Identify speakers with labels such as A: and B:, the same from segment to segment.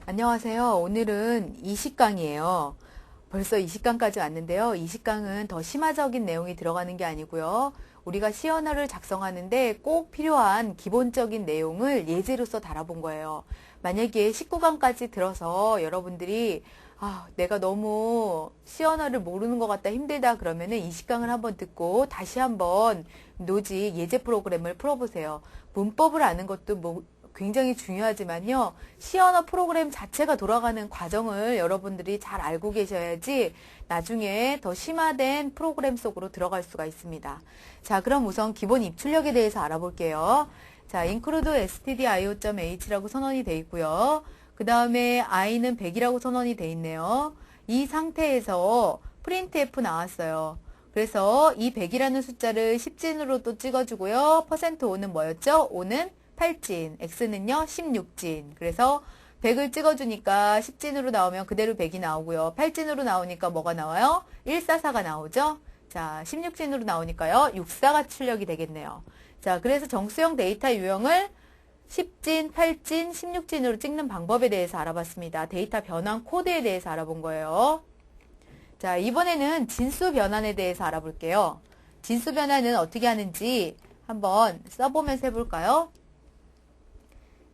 A: 안녕하세요. 오늘은 이식강이에요. 벌써 이식강까지 왔는데요. 이식강은 더 심화적인 내용이 들어가는 게 아니고요. 우리가 시언어를 작성하는데 꼭 필요한 기본적인 내용을 예제로서 달아본 거예요. 만약에 19강까지 들어서 여러분들이 내가 너무 시언어를 모르는 것 같다, 힘들다 그러면은 이식강을 한번 듣고 다시 한번 노지 예제 프로그램을 풀어보세요. 문법을 아는 것도 굉장히 중요하지만요. 시언어 프로그램 자체가 돌아가는 과정을 여러분들이 잘 알고 계셔야지 나중에 더 심화된 프로그램 속으로 들어갈 수가 있습니다. 자, 그럼 우선 기본 입출력에 대해서 알아볼게요. 자, include stdio.h라고 선언이 되어 있고요. 그 다음에 i는 100이라고 선언이 되어 있네요. 이 상태에서 printf 나왔어요. 그래서 이 100이라는 숫자를 10진으로 또 찍어주고요. %5는 뭐였죠? 5는 8진, x는요 16진. 그래서 100을 찍어주니까 10진으로 나오면 그대로 100이 나오고요. 8진으로 나오니까 뭐가 나와요? 144가 나오죠. 자, 16진으로 나오니까요 64가 출력이 되겠네요. 자, 그래서 정수형 데이터 유형을 10진, 8진, 16진으로 찍는 방법에 대해서 알아봤습니다. 데이터 변환 코드에 대해서 알아본 거예요. 자, 이번에는 진수 변환에 대해서 알아볼게요. 진수 변환은 어떻게 하는지 한번 써보면서 해볼까요?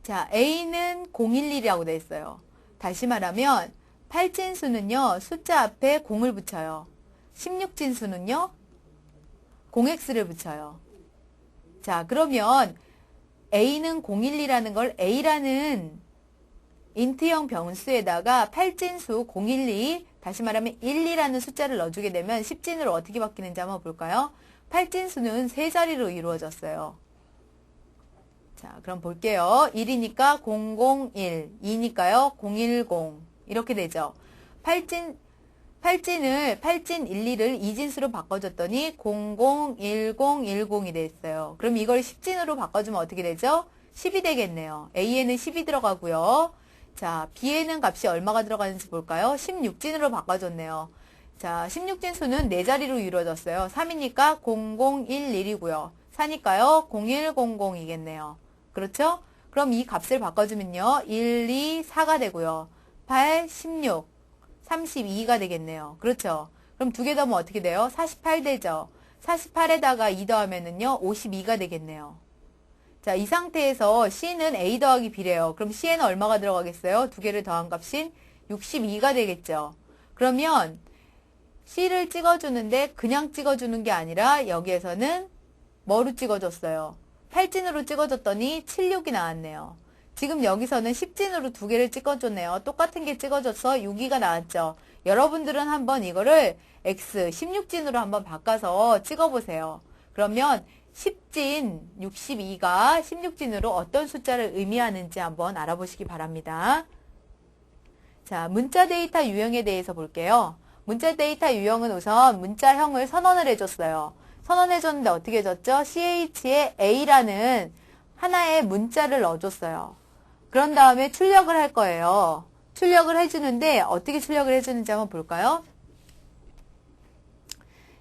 A: 자, A는 011이라고 되어 있어요. 다시 말하면 8진수는요. 숫자 앞에 0을 붙여요. 16진수는요. 0x를 붙여요. 자, 그러면 A는 012라는 걸 A라는 인트형 변수에다가 8진수 012, 다시 말하면 12라는 숫자를 넣어주게 되면 10진으로 어떻게 바뀌는지 한번 볼까요? 8진수는 세 자리로 이루어졌어요. 자, 그럼 볼게요. 1이니까 001, 2니까요 010 이렇게 되죠. 8진을 8진 1, 2를 2진수로 바꿔줬더니 001010이 됐어요. 그럼 이걸 10진으로 바꿔주면 어떻게 되죠? 10이 되겠네요. A에는 10이 들어가고요. 자, B에는 값이 얼마가 들어가는지 볼까요? 16진으로 바꿔줬네요. 자, 16진 수는 4자리로 이루어졌어요. 3이니까 0011이고요. 4니까요 0100이겠네요. 그렇죠? 그럼 이 값을 바꿔주면요. 1, 2, 4가 되고요. 8, 16, 32가 되겠네요. 그렇죠? 그럼 두 개 더하면 어떻게 돼요? 48 되죠? 48에다가 2 더하면은요. 52가 되겠네요. 자, 이 상태에서 C는 A 더하기 B래요. 그럼 C에는 얼마가 들어가겠어요? 두 개를 더한 값인 62가 되겠죠. 그러면 C를 찍어주는데 그냥 찍어주는 게 아니라 여기에서는 뭐로 찍어줬어요? 8진으로 찍어줬더니 76이 나왔네요. 지금 여기서는 10진으로 두 개를 찍어줬네요. 똑같은 게 찍어줘서 6이가 나왔죠. 여러분들은 한번 이거를 X 16진으로 한번 바꿔서 찍어보세요. 그러면 10진 62가 16진으로 어떤 숫자를 의미하는지 한번 알아보시기 바랍니다. 자, 문자 데이터 유형에 대해서 볼게요. 문자 데이터 유형은 우선 문자형을 선언을 해줬어요. 선언해줬는데 어떻게 해줬죠? ch에 a라는 하나의 문자를 넣어줬어요. 그런 다음에 출력을 할 거예요. 출력을 해주는데 어떻게 출력을 해주는지 한번 볼까요?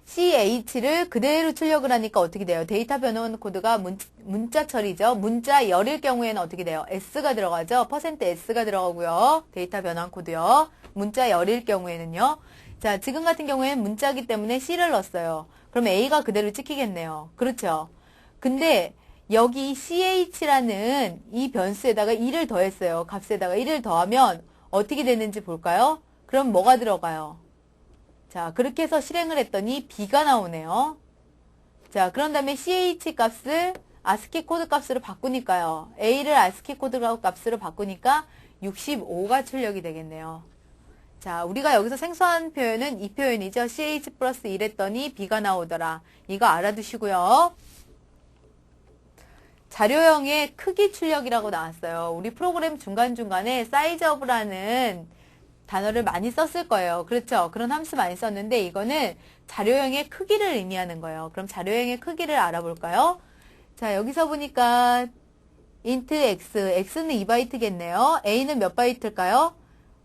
A: ch를 그대로 출력을 하니까 어떻게 돼요? 데이터 변환 코드가 문자 처리죠. 문자 열일 경우에는 어떻게 돼요? s가 들어가죠. %s가 들어가고요. 데이터 변환 코드요. 문자 열일 경우에는요. 자, 지금 같은 경우에는 문자이기 때문에 c를 넣었어요. 그럼 a가 그대로 찍히겠네요. 그렇죠? 근데 여기 ch라는 이 변수에다가 1을 더했어요. 값에다가 1을 더하면 어떻게 되는지 볼까요? 그럼 뭐가 들어가요? 자, 그렇게 해서 실행을 했더니 B가 나오네요. 자, 그런 다음에 CH 값을 ASCII 코드 값으로 바꾸니까요. A를 ASCII 코드 값으로 바꾸니까 65가 출력이 되겠네요. 자, 우리가 여기서 생소한 표현은 이 표현이죠. CH 플러스 1 했더니 B가 나오더라. 이거 알아두시고요. 자료형의 크기 출력이라고 나왔어요. 우리 프로그램 중간중간에 사이즈업이라는 단어를 많이 썼을 거예요. 그렇죠? 그런 함수 많이 썼는데 이거는 자료형의 크기를 의미하는 거예요. 그럼 자료형의 크기를 알아볼까요? 자, 여기서 보니까 int x, x는 2바이트겠네요. a는 몇 바이트일까요?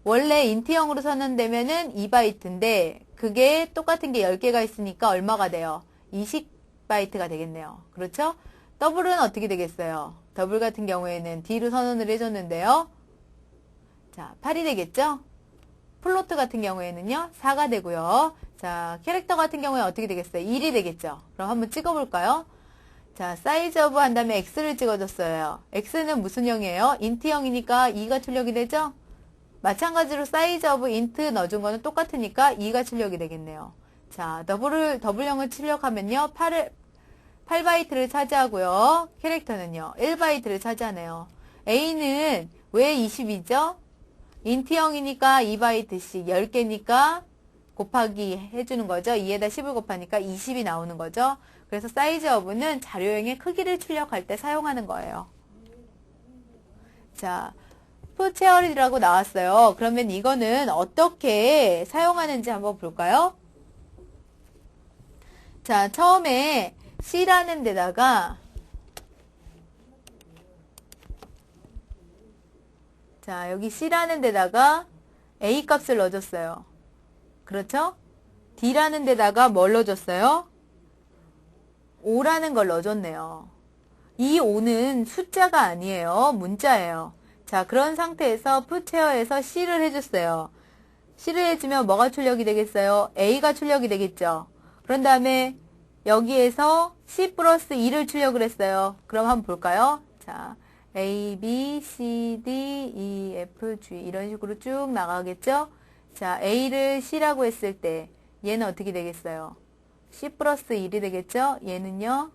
A: 원래 인트형으로 선언되면은 2바이트인데 그게 똑같은 게 10개가 있으니까 얼마가 돼요? 20바이트가 되겠네요. 그렇죠? 더블은 어떻게 되겠어요? 더블 같은 경우에는 D로 선언을 해줬는데요. 자, 8이 되겠죠? 플로트 같은 경우에는요, 4가 되고요. 자, 캐릭터 같은 경우에 어떻게 되겠어요? 1이 되겠죠? 그럼 한번 찍어볼까요? 자, 사이즈 오브 한 다음에 X를 찍어줬어요. X는 무슨 형이에요? 인트형이니까 2가 출력이 되죠? 마찬가지로 사이즈 오브 인트 넣어준 거는 똑같으니까 2가 출력이 되겠네요. 자, 더블형을 출력하면요, 8바이트를 차지하고요. 캐릭터는요, 1바이트를 차지하네요. A는 왜 20이죠? 인트형이니까 2바이트씩 10개니까 곱하기 해주는 거죠. 2에다 10을 곱하니까 20이 나오는 거죠. 그래서 사이즈 오브는 자료형의 크기를 출력할 때 사용하는 거예요. 자, 푸체어리라고 나왔어요. 그러면 이거는 어떻게 사용하는지 한번 볼까요? 자, 처음에 C라는 데다가 자, 여기 C라는 데다가 A 값을 넣어줬어요. 그렇죠? D라는 데다가 뭘 넣어줬어요? 5라는 걸 넣어줬네요. 이 5는 숫자가 아니에요. 문자예요. 자, 그런 상태에서 푸체어에서 C를 해줬어요. C를 해주면 뭐가 출력이 되겠어요? A가 출력이 되겠죠. 그런 다음에 여기에서 C 플러스 2를 출력을 했어요. 그럼 한번 볼까요? 자, A, B, C, D, E, F, G 이런 식으로 쭉 나가겠죠? 자, A를 C라고 했을 때 얘는 어떻게 되겠어요? C 플러스 1이 되겠죠? 얘는요?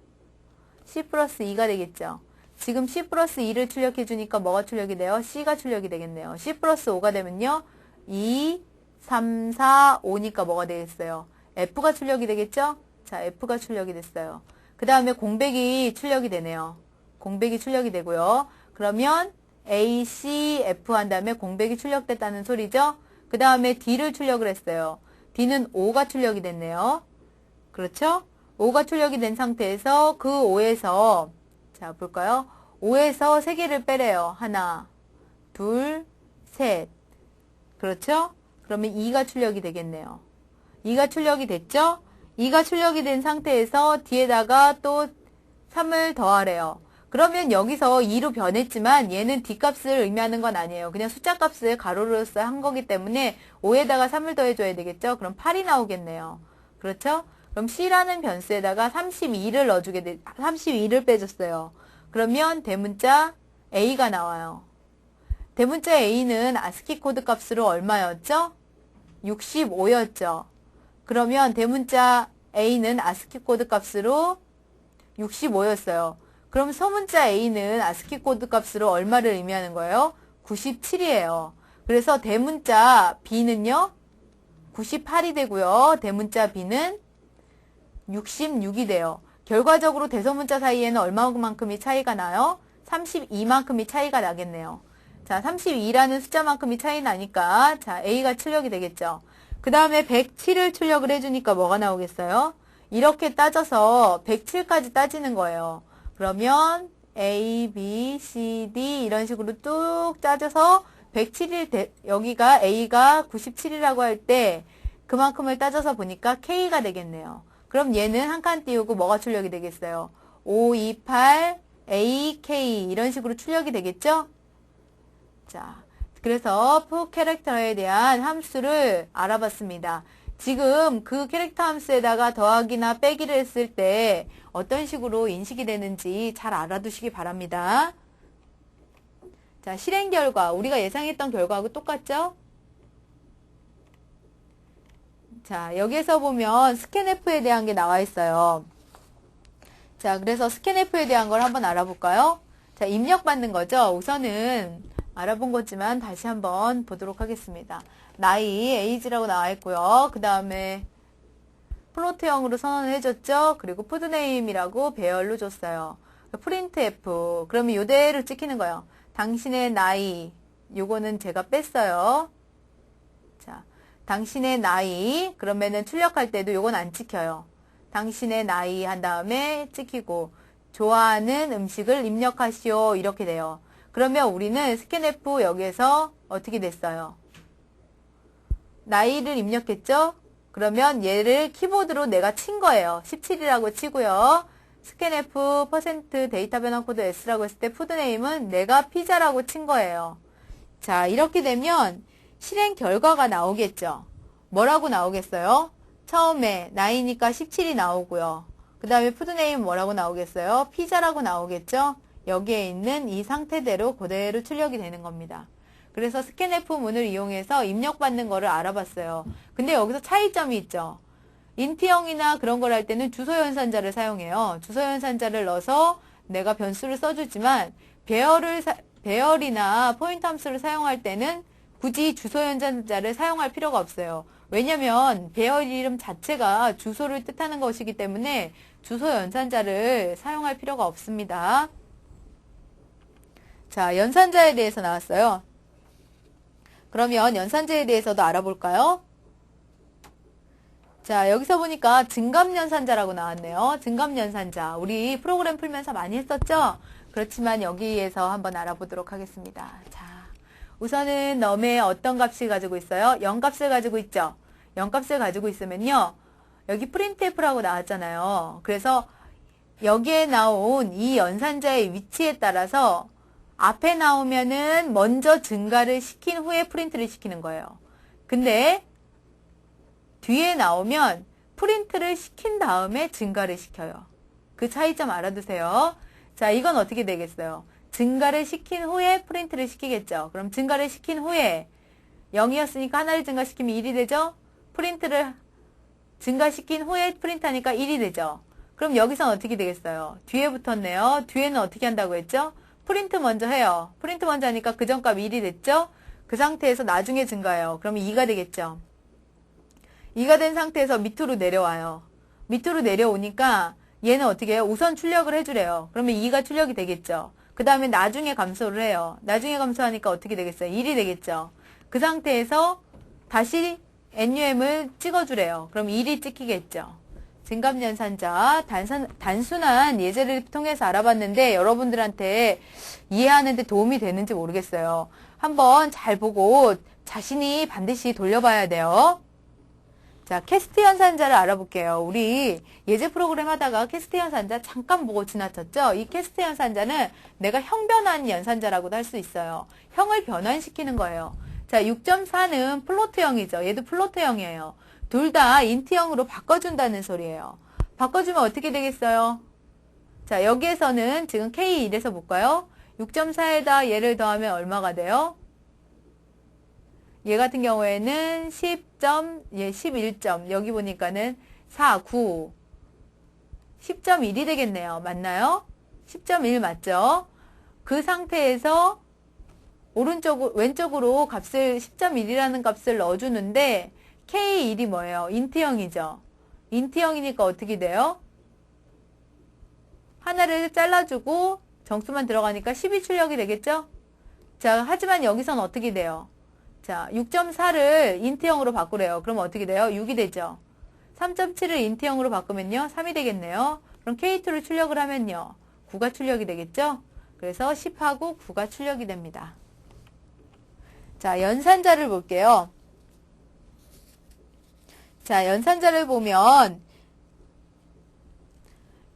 A: C 플러스 2가 되겠죠? 지금 C 플러스 2를 출력해 주니까 뭐가 출력이 돼요? C가 출력이 되겠네요. C 플러스 5가 되면요? 2, 3, 4, 5니까 뭐가 되겠어요? F가 출력이 되겠죠? 자, F가 출력이 됐어요. 그 다음에 공백이 출력이 되네요. 공백이 출력이 되고요. 그러면 A, C, F 한 다음에 공백이 출력됐다는 소리죠? 그 다음에 D를 출력을 했어요. D는 5가 출력이 됐네요. 그렇죠? 5가 출력이 된 상태에서 그 5에서 자, 볼까요? 5에서 3개를 빼래요. 하나, 둘, 셋. 그렇죠? 그러면 2가 출력이 되겠네요. 2가 출력이 됐죠? 2가 출력이 된 상태에서 뒤에다가 또 3을 더하래요. 그러면 여기서 2로 변했지만 얘는 D값을 의미하는 건 아니에요. 그냥 숫자 값을 가로로서 한 거기 때문에 5에다가 3을 더해줘야 되겠죠? 그럼 8이 나오겠네요. 그렇죠? 그럼 C라는 변수에다가 32를 빼줬어요. 그러면 대문자 A가 나와요. 대문자 A는 아스키 코드 값으로 얼마였죠? 65였죠. 그러면 대문자 A는 아스키 코드 값으로 65였어요. 그럼 소문자 A는 아스키 코드 값으로 얼마를 의미하는 거예요? 97이에요. 그래서 대문자 B는요, 98이 되고요. 대문자 B는 66이 돼요. 결과적으로 대소문자 사이에는 얼마만큼이 차이가 나요? 32만큼이 차이가 나겠네요. 자, 32라는 숫자만큼이 차이 나니까 자, A가 출력이 되겠죠. 그 다음에 107을 출력을 해주니까 뭐가 나오겠어요? 이렇게 따져서 107까지 따지는 거예요. 그러면 A, B, C, D 이런 식으로 뚝 따져서 107일 여기가 A가 97이라고 할 때 그만큼을 따져서 보니까 K가 되겠네요. 그럼 얘는 한 칸 띄우고 뭐가 출력이 되겠어요? 5, 2, 8, A, K 이런 식으로 출력이 되겠죠? 자, 그래서 푸 캐릭터에 대한 함수를 알아봤습니다. 지금 그 캐릭터 함수에다가 더하기나 빼기를 했을 때 어떤 식으로 인식이 되는지 잘 알아두시기 바랍니다. 자, 실행 결과, 우리가 예상했던 결과하고 똑같죠? 자, 여기에서 보면 스캔F에 대한 게 나와 있어요. 자, 그래서 스캔F에 대한 걸 한번 알아볼까요? 자, 입력받는 거죠. 우선은 알아본 거지만 다시 한번 보도록 하겠습니다. 나이, age라고 나와 있고요. 그 다음에 플로트형으로 선언을 해줬죠. 그리고 푸드네임이라고 배열로 줬어요. 프린트F, 그러면 이대로 찍히는 거예요. 당신의 나이, 요거는 제가 뺐어요. 자, 당신의 나이, 그러면은 출력할 때도 요건 안 찍혀요. 당신의 나이 한 다음에 찍히고, 좋아하는 음식을 입력하시오. 이렇게 돼요. 그러면 우리는 스캔F 여기에서 어떻게 됐어요? 나이를 입력했죠? 그러면 얘를 키보드로 내가 친 거예요. 17이라고 치고요. 스캔F %데이터 변환 코드 S라고 했을 때 푸드네임은 내가 피자라고 친 거예요. 자, 이렇게 되면 실행 결과가 나오겠죠. 뭐라고 나오겠어요? 처음에 나이니까 17이 나오고요. 그 다음에 푸드네임 뭐라고 나오겠어요? 피자라고 나오겠죠? 여기에 있는 이 상태대로 그대로 출력이 되는 겁니다. 그래서 스캔F 문을 이용해서 입력받는 거를 알아봤어요. 근데 여기서 차이점이 있죠. 인트형이나 그런 걸 할 때는 주소 연산자를 사용해요. 주소 연산자를 넣어서 내가 변수를 써주지만 배열이나 포인트 함수를 사용할 때는 굳이 주소 연산자를 사용할 필요가 없어요. 왜냐면 배열 이름 자체가 주소를 뜻하는 것이기 때문에 주소 연산자를 사용할 필요가 없습니다. 자, 연산자에 대해서 나왔어요. 그러면 연산자에 대해서도 알아볼까요? 자, 여기서 보니까 증감연산자라고 나왔네요. 증감연산자. 우리 프로그램 풀면서 많이 했었죠? 그렇지만 여기에서 한번 알아보도록 하겠습니다. 자, 우선은 넘에 어떤 값을 가지고 있어요? 0값을 가지고 있죠? 0값을 가지고 있으면요. 여기 printf라고 나왔잖아요. 그래서 여기에 나온 이 연산자의 위치에 따라서 앞에 나오면은 먼저 증가를 시킨 후에 프린트를 시키는 거예요. 근데 뒤에 나오면 프린트를 시킨 다음에 증가를 시켜요. 그 차이점 알아두세요. 자, 이건 어떻게 되겠어요? 증가를 시킨 후에 프린트를 시키겠죠. 그럼 증가를 시킨 후에 0이었으니까 하나를 증가시키면 1이 되죠? 프린트를 증가시킨 후에 프린트하니까 1이 되죠. 그럼 여기선 어떻게 되겠어요? 뒤에 붙었네요. 뒤에는 어떻게 한다고 했죠? 프린트 먼저 해요. 프린트 먼저 하니까 그 전 값 1이 됐죠? 그 상태에서 나중에 증가해요. 그러면 2가 되겠죠. 2가 된 상태에서 밑으로 내려와요. 밑으로 내려오니까 얘는 어떻게 해요? 우선 출력을 해주래요. 그러면 2가 출력이 되겠죠. 그 다음에 나중에 감소를 해요. 나중에 감소하니까 어떻게 되겠어요? 1이 되겠죠. 그 상태에서 다시 NUM을 찍어주래요. 그럼 1이 찍히겠죠. 증감연산자 단순한 예제를 통해서 알아봤는데 여러분들한테 이해하는데 도움이 되는지 모르겠어요. 한번 잘 보고 자신이 반드시 돌려봐야 돼요. 자, 캐스트 연산자를 알아볼게요. 우리 예제 프로그램 하다가 캐스트 연산자 잠깐 보고 지나쳤죠? 이 캐스트 연산자는 내가 형 변환 연산자라고도 할 수 있어요. 형을 변환시키는 거예요. 자, 6.4는 플로트형이죠. 얘도 플로트형이에요. 둘 다 인트형으로 바꿔준다는 소리예요. 바꿔주면 어떻게 되겠어요? 자, 여기에서는 지금 K1에서 볼까요? 6.4에다 얘를 더하면 얼마가 돼요? 얘 같은 경우에는 11점, 여기 보니까는 4, 9, 10.1이 되겠네요. 맞나요? 10.1 맞죠? 그 상태에서 왼쪽으로 값을 10.1이라는 값을 넣어주는데 K1이 뭐예요? 인트형이죠. 인트형이니까 어떻게 돼요? 하나를 잘라주고 정수만 들어가니까 10이 출력이 되겠죠? 자, 하지만 여기선 어떻게 돼요? 자, 6.4를 인트형으로 바꾸래요. 그럼 어떻게 돼요? 6이 되죠. 3.7을 인트형으로 바꾸면요. 3이 되겠네요. 그럼 K2를 출력을 하면요. 9가 출력이 되겠죠? 그래서 10하고 9가 출력이 됩니다. 자, 연산자를 볼게요. 자, 연산자를 보면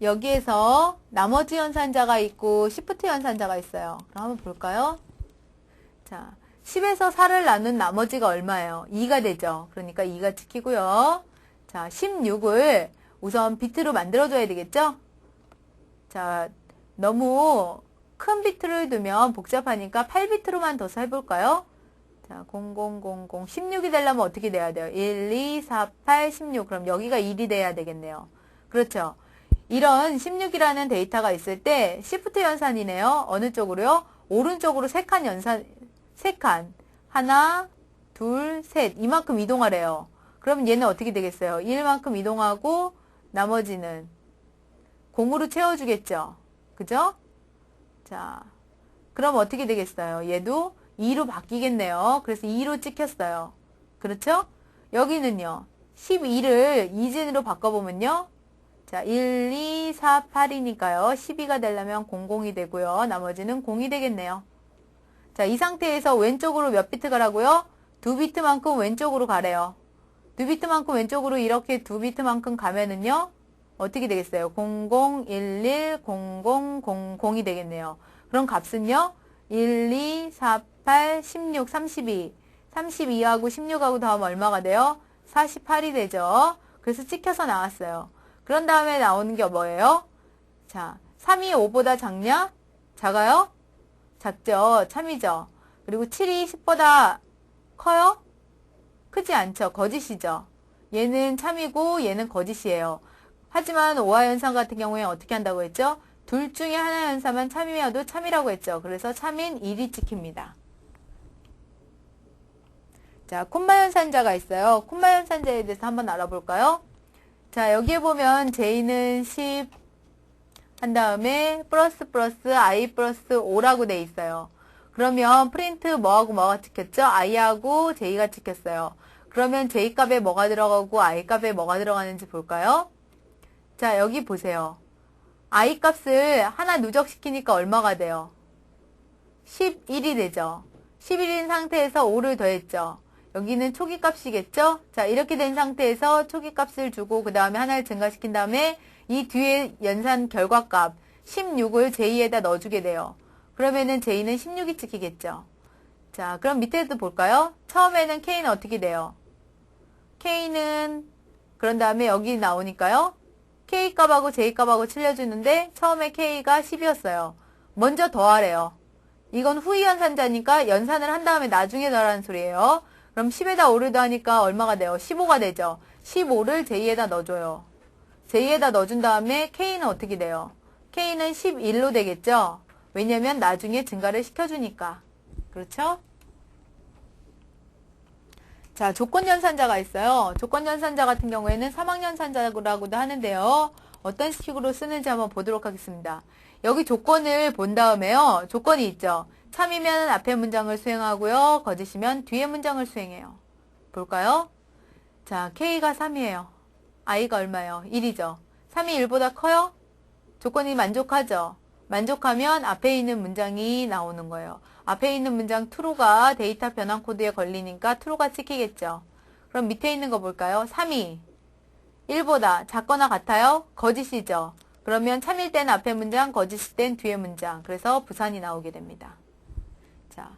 A: 여기에서 나머지 연산자가 있고 시프트 연산자가 있어요. 그럼 한번 볼까요? 자, 10에서 4를 나눈 나머지가 얼마예요? 2가 되죠. 그러니까 2가 찍히고요. 자, 16을 우선 비트로 만들어줘야 되겠죠? 자, 너무 큰 비트를 두면 복잡하니까 8비트로만 둬서 해볼까요? 자, 0000, 16이 되려면 어떻게 돼야 돼요? 1, 2, 4, 8, 16. 그럼 여기가 1이 돼야 되겠네요. 그렇죠. 이런 16이라는 데이터가 있을 때 시프트 연산이네요. 어느 쪽으로요? 오른쪽으로 3칸 연산, 3칸. 하나, 둘, 셋. 이만큼 이동하래요. 그럼 얘는 어떻게 되겠어요? 1만큼 이동하고 나머지는 0으로 채워주겠죠. 그죠? 자, 그럼 어떻게 되겠어요? 얘도 2로 바뀌겠네요. 그래서 2로 찍혔어요. 그렇죠? 여기는요. 12를 이진으로 바꿔보면요. 자, 1, 2, 4, 8이니까요. 12가 되려면 00이 되고요. 나머지는 0이 되겠네요. 자, 이 상태에서 왼쪽으로 몇 비트 가라고요? 2비트만큼 왼쪽으로 가래요. 2비트만큼 왼쪽으로 이렇게 2비트만큼 가면은요. 어떻게 되겠어요? 00110000이 되겠네요. 그럼 값은요. 1, 2, 4, 8, 16, 32. 32하고 16하고 더하면 얼마가 돼요? 48이 되죠. 그래서 찍혀서 나왔어요. 그런 다음에 나오는 게 뭐예요? 자, 3이 5보다 작냐? 작아요? 작죠. 참이죠. 그리고 7이 10보다 커요? 크지 않죠. 거짓이죠. 얘는 참이고 얘는 거짓이에요. 하지만 오화연산 같은 경우에 어떻게 한다고 했죠? 둘 중에 하나 연산만 참이어도 참이라고 했죠. 그래서 참인 1이 찍힙니다. 자, 콤마연산자가 있어요. 콤마연산자에 대해서 한번 알아볼까요? 자, 여기에 보면 J는 10 한 다음에 플러스 I 플러스 5라고 돼 있어요. 그러면 프린트 뭐하고 뭐가 찍혔죠? I하고 J가 찍혔어요. 그러면 J 값에 뭐가 들어가고 I 값에 뭐가 들어가는지 볼까요? 자, 여기 보세요. I 값을 하나 누적시키니까 얼마가 돼요? 11이 되죠. 11인 상태에서 5를 더했죠. 여기는 초기 값이겠죠? 자, 이렇게 된 상태에서 초기 값을 주고 그 다음에 하나를 증가시킨 다음에 이 뒤에 연산 결과값 16을 J에다 넣어주게 돼요. 그러면은 J는 16이 찍히겠죠. 자, 그럼 밑에도 볼까요? 처음에는 K는 어떻게 돼요? K는 그런 다음에 여기 나오니까요. K 값하고 J 값하고 칠려주는데 처음에 K가 10이었어요. 먼저 더하래요. 이건 후위 연산자니까 연산을 한 다음에 나중에 더하라는 소리예요. 그럼 10에다 5를 더하니까 얼마가 돼요? 15가 되죠. 15를 J에다 넣어줘요. J에다 넣어준 다음에 K는 어떻게 돼요? K는 11로 되겠죠? 왜냐면 나중에 증가를 시켜주니까. 그렇죠? 자, 조건연산자가 있어요. 조건연산자 같은 경우에는 사망연산자라고도 하는데요. 어떤 식으로 쓰는지 한번 보도록 하겠습니다. 여기 조건을 본 다음에요. 조건이 있죠. 참이면 앞에 문장을 수행하고요. 거짓이면 뒤에 문장을 수행해요. 볼까요? 자, K가 3이에요. I가 얼마예요? 1이죠. 3이 1보다 커요? 조건이 만족하죠? 만족하면 앞에 있는 문장이 나오는 거예요. 앞에 있는 문장 true가 데이터 변환 코드에 걸리니까 true가 찍히겠죠. 그럼 밑에 있는 거 볼까요? 3이 1보다 작거나 같아요? 거짓이죠. 그러면 참일 땐 앞에 문장, 거짓일 땐 뒤에 문장. 그래서 부산이 나오게 됩니다. 자,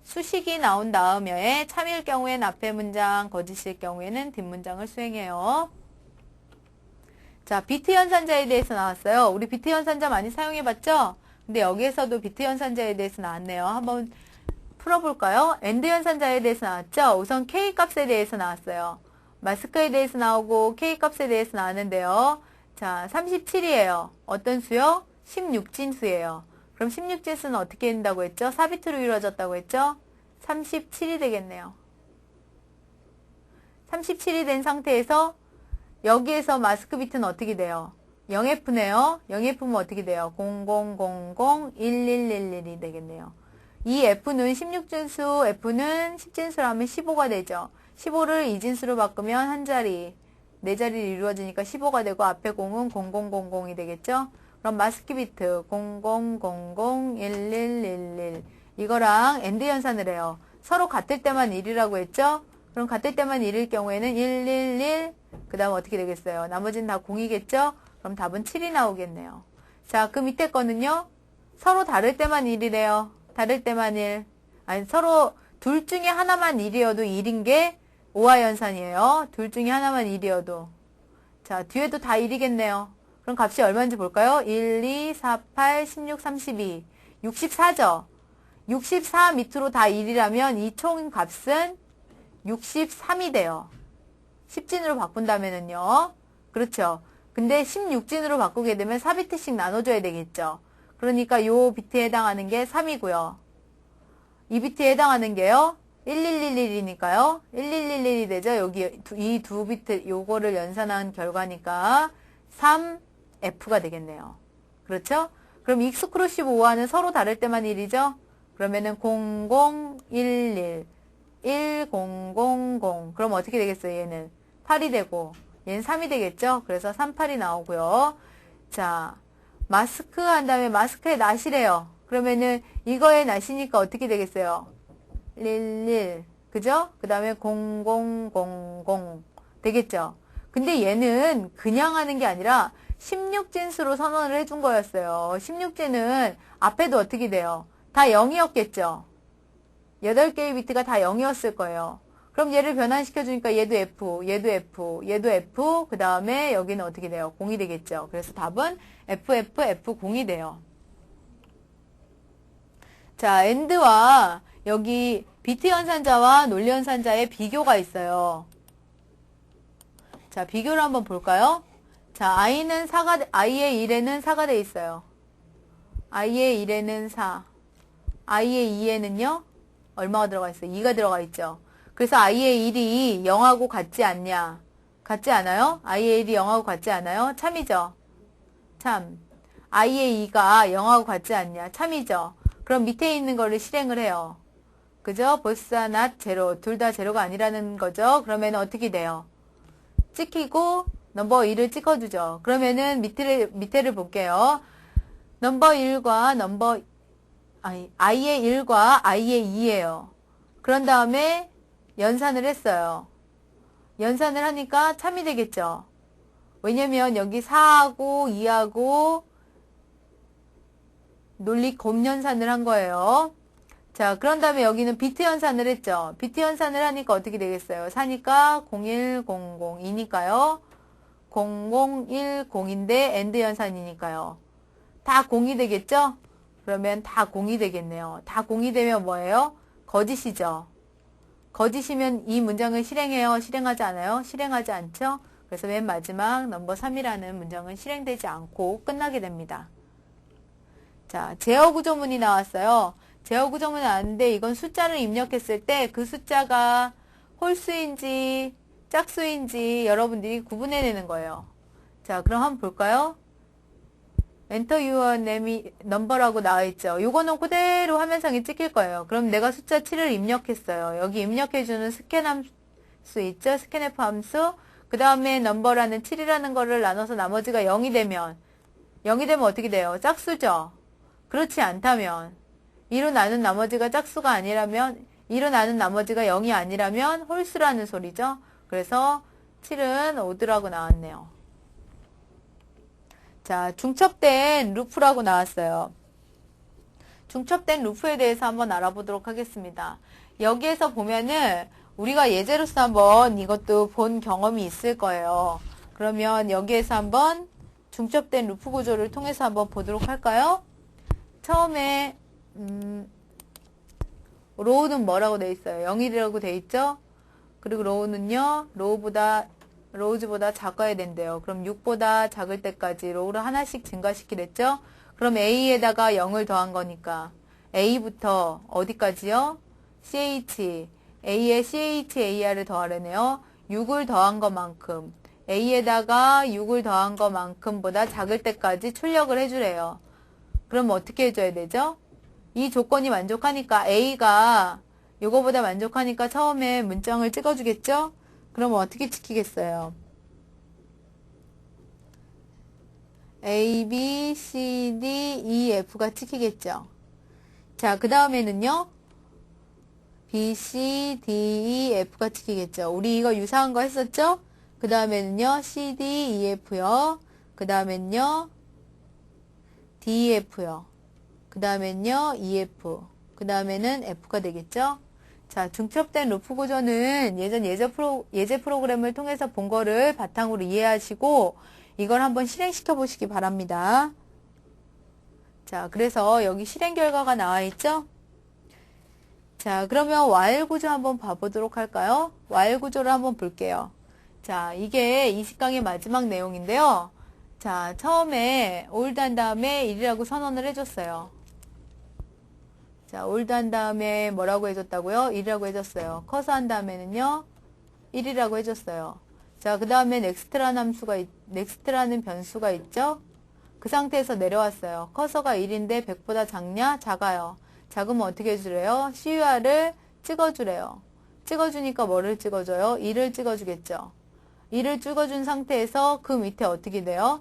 A: 수식이 나온 다음에 참일 경우엔 앞에 문장, 거짓일 경우에는 뒷문장을 수행해요. 자, 비트 연산자에 대해서 나왔어요. 우리 비트 연산자 많이 사용해봤죠? 근데 여기에서도 비트 연산자에 대해서 나왔네요. 한번 풀어볼까요? 엔드 연산자에 대해서 나왔죠? 우선 K 값에 대해서 나왔어요. 마스크에 대해서 나오고 K 값에 대해서 나왔는데요. 자, 37이에요. 어떤 수요? 16진수예요. 그럼 16진수는 어떻게 된다고 했죠? 4비트로 이루어졌다고 했죠? 37이 되겠네요. 37이 된 상태에서 여기에서 마스크 비트는 어떻게 돼요? 0F네요. 0F면 어떻게 돼요? 00001111이 되겠네요. 이 F는 16진수, F는 10진수라면 15가 되죠. 15를 2진수로 바꾸면 한 자리, 네 자리를 이루어지니까 15가 되고 앞에 0은 0000이 되겠죠? 그럼 마스크 비트 00001111 이거랑 엔드 연산을 해요. 서로 같을 때만 1이라고 했죠? 그럼 같을 때만 1일 경우에는 111, 그 다음 어떻게 되겠어요? 나머지는 다 0이겠죠? 그럼 답은 7이 나오겠네요. 자, 그 밑에 거는요? 서로 다를 때만 1이래요. 다를 때만 1. 아니, 서로 둘 중에 하나만 1이어도 1인 게 오화연산이에요. 둘 중에 하나만 1이어도. 자, 뒤에도 다 1이겠네요. 그럼 값이 얼마인지 볼까요? 1, 2, 4, 8, 16, 32. 64죠? 64 밑으로 다 1이라면 이 총 값은 63이 돼요. 10진으로 바꾼다면은요. 그렇죠. 근데 16진으로 바꾸게 되면 4비트씩 나눠줘야 되겠죠. 그러니까 요 비트에 해당하는 게 3이고요. 이 비트에 해당하는 게요. 1111이니까요. 1111이 되죠. 여기 이 두 비트 요거를 연산한 결과니까 3F가 되겠네요. 그렇죠? 그럼 익스크루시브 5와는 서로 다를 때만 1이죠. 그러면은 0011 1000 그럼 어떻게 되겠어요? 얘는 8이 되고 얘는 3이 되겠죠? 그래서 38이 나오고요. 자, 마스크 한 다음에 마스크의 낫이래요. 그러면은 이거의 낫이니까 어떻게 되겠어요? 11 그죠? 그 다음에 0000 되겠죠? 근데 얘는 그냥 하는 게 아니라 16진수로 선언을 해준 거였어요. 16진은 앞에도 어떻게 돼요? 다 0이었겠죠? 8개의 비트가 다 0이었을 거예요. 그럼 얘를 변환시켜 주니까 얘도 F, 얘도 F, 얘도 F, 그 다음에 여기는 어떻게 돼요? 0이 되겠죠. 그래서 답은 FF, F0이 돼요. 자, AND와 여기 비트 연산자와 논리 연산자의 비교가 있어요. 자, 비교를 한번 볼까요? 자, I의 1에는 4가 돼 있어요. I의 1에는 4. I의 2에는요? 얼마가 들어가 있어요? 2가 들어가 있죠. 그래서 I의 1이 0하고 같지 않냐? 같지 않아요? I의 1이 0하고 같지 않아요? 참이죠? 참. I의 2가 0하고 같지 않냐? 참이죠? 그럼 밑에 있는 거를 실행을 해요. 그죠? both are not zero. 둘 다 제로가 아니라는 거죠. 그러면 어떻게 돼요? 찍히고 넘버 1을 찍어주죠. 그러면은 밑에를 볼게요. 넘버 1과 I의 1과 I의 2예요. 그런 다음에 연산을 했어요. 연산을 하니까 참이 되겠죠. 왜냐면 여기 4하고 2하고 논리 곱연산을 한 거예요. 자, 그런 다음에 여기는 비트 연산을 했죠. 비트 연산을 하니까 어떻게 되겠어요? 4니까 0100, 2니까요. 0010인데 AND 연산이니까요. 다 0이 되겠죠? 그러면 다 0이 되겠네요. 다 0이 되면 뭐예요? 거짓이죠. 거짓이면 이 문장을 실행해요? 실행하지 않아요? 실행하지 않죠? 그래서 맨 마지막 넘버 3이라는 문장은 실행되지 않고 끝나게 됩니다. 자, 제어 구조문이 나왔어요. 제어 구조문이 나왔는데 이건 숫자를 입력했을 때 그 숫자가 홀수인지 짝수인지 여러분들이 구분해내는 거예요. 자, 그럼 한번 볼까요? Enter your name, number라고 나와있죠. 요거는 그대로 화면상에 찍힐 거예요. 그럼 내가 숫자 7을 입력했어요. 여기 입력해주는 스캔 함수 있죠? 스캔F 함수. 그 다음에 number라는 7이라는 거를 나눠서 나머지가 0이 되면 어떻게 돼요? 짝수죠? 그렇지 않다면 2로 나눈 나머지가 짝수가 아니라면 2로 나눈 나머지가 0이 아니라면 홀수라는 소리죠. 그래서 7은 오드라고 나왔네요. 자, 중첩된 루프라고 나왔어요. 중첩된 루프에 대해서 한번 알아보도록 하겠습니다. 여기에서 보면은 우리가 예제로서 한번 이것도 본 경험이 있을 거예요. 그러면 여기에서 한번 중첩된 루프 구조를 통해서 한번 보도록 할까요? 처음에 로우는 뭐라고 돼 있어요? 0이라고 돼 있죠? 그리고 로우는요, 로우즈보다 작아야 된대요. 그럼 6보다 작을 때까지 로우를 하나씩 증가시키랬죠? 그럼 A에다가 0을 더한 거니까 A부터 어디까지요? CH, A에 CHAR을 더하려네요. 6을 더한 것만큼 A에다가 6을 더한 것만큼보다 작을 때까지 출력을 해주래요. 그럼 어떻게 해줘야 되죠? 이 조건이 만족하니까 A가 요거보다 만족하니까 처음에 문장을 찍어주겠죠? 그럼 어떻게 찍히겠어요? A, B, C, D, E, F가 찍히겠죠? 자, 그 다음에는요? B, C, D, E, F가 찍히겠죠? 우리 이거 유사한 거 했었죠? 그 다음에는요? C, D, E, F요. 그 다음엔요? D, E, F요. 그 다음엔요? E, F. 그 다음에는 F가 되겠죠? 자, 중첩된 루프 구조는 예제 프로그램을 통해서 본 거를 바탕으로 이해하시고 이걸 한번 실행시켜 보시기 바랍니다. 자, 그래서 여기 실행 결과가 나와 있죠? 자, 그러면 while 구조 한번 봐보도록 할까요? while 구조를 한번 볼게요. 자, 이게 20강의 마지막 내용인데요. 자, 처음에 old 한 다음에 1이라고 선언을 해줬어요. 자, old 한 다음에 뭐라고 해줬다고요? 1이라고 해줬어요. 커서 한 다음에는요, 1이라고 해줬어요. 자, 그 다음에 next라는 변수가 있죠? 그 상태에서 내려왔어요. 커서가 1인데 100보다 작냐? 작아요. 작으면 어떻게 해주래요? CUR을 찍어주래요. 찍어주니까 뭐를 찍어줘요? 2를 찍어주겠죠. 2를 찍어준 상태에서 그 밑에 어떻게 돼요?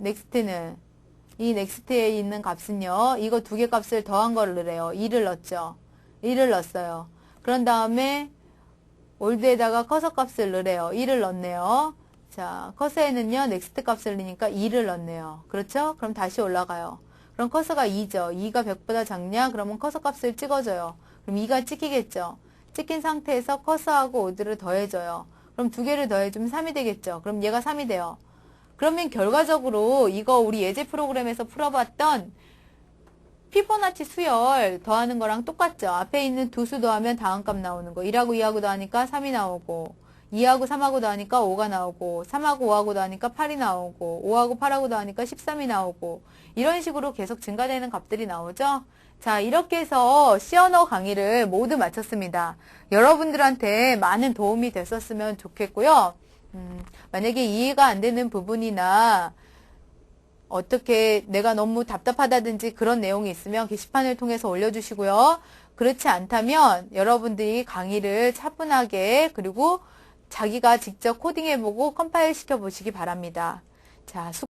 A: next는 이 넥스트에 있는 값은요. 이거 두 개 값을 더한 거를 넣으래요. 2를 넣었죠. 2를 넣었어요. 그런 다음에 올드에다가 커서 값을 넣으래요. 2를 넣었네요. 자, 커서에는요. 넥스트 값을 넣으니까 2를 넣었네요. 그렇죠? 그럼 다시 올라가요. 그럼 커서가 2죠. 2가 100보다 작냐? 그러면 커서 값을 찍어줘요. 그럼 2가 찍히겠죠. 찍힌 상태에서 커서하고 오드를 더해줘요. 그럼 두 개를 더해주면 3이 되겠죠. 그럼 얘가 3이 돼요. 그러면 결과적으로 이거 우리 예제 프로그램에서 풀어봤던 피보나치 수열 더하는 거랑 똑같죠. 앞에 있는 두 수 더하면 다음 값 나오는 거. 1하고 2하고 더하니까 3이 나오고 2하고 3하고 더하니까 5가 나오고 3하고 5하고 더하니까 8이 나오고 5하고 8하고 더하니까 13이 나오고 이런 식으로 계속 증가되는 값들이 나오죠. 자, 이렇게 해서 C언어 강의를 모두 마쳤습니다. 여러분들한테 많은 도움이 됐었으면 좋겠고요. 만약에 이해가 안 되는 부분이나 어떻게 내가 너무 답답하다든지 그런 내용이 있으면 게시판을 통해서 올려주시고요. 그렇지 않다면 여러분들이 강의를 차분하게 그리고 자기가 직접 코딩해보고 컴파일 시켜보시기 바랍니다. 자,